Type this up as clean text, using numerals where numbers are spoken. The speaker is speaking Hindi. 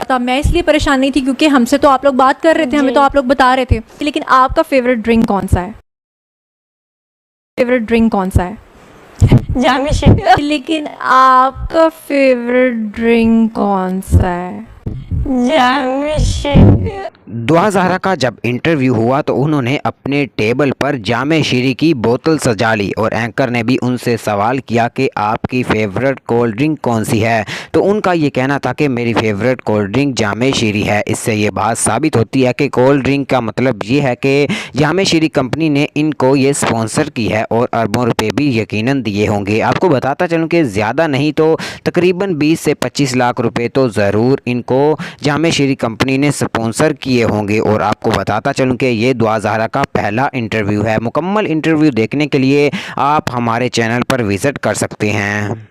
तो मैं इसलिए परेशान नहीं थी क्योंकि हमसे तो आप लोग बात कर रहे थे, हमें तो आप लोग बता रहे थे। लेकिन आपका फेवरेट ड्रिंक कौन सा है? फेवरेट ड्रिंक कौन सा है? जामे शीरी। लेकिन आपका फेवरेट ड्रिंक कौन सा है? जामे शीरी। दुआ ज़हरा का जब इंटरव्यू हुआ तो उन्होंने अपने टेबल पर जामे शीरी की बोतल सजा ली और एंकर ने भी उनसे सवाल किया कि आपकी फ़ेवरेट कोल्ड ड्रिंक कौन सी है। तो उनका ये कहना था कि मेरी फ़ेवरेट कोल्ड ड्रिंक जामे शीरी है। इससे ये बात साबित होती है कि कोल्ड ड्रिंक का मतलब ये है कि जामे शीरी कंपनी ने इनको ये स्पॉन्सर की है और अरबों रुपये भी यकीनन दिए होंगे। आपको बताता चलूँ कि ज़्यादा नहीं तो तकरीबन 20 से 25 लाख रुपये तो ज़रूर इनको जामे शीरी कंपनी ने स्पॉन्सर किए होंगे। और आपको बताता चलूं कि ये दुआ ज़हरा का पहला इंटरव्यू है। मुकम्मल इंटरव्यू देखने के लिए आप हमारे चैनल पर विज़िट कर सकते हैं।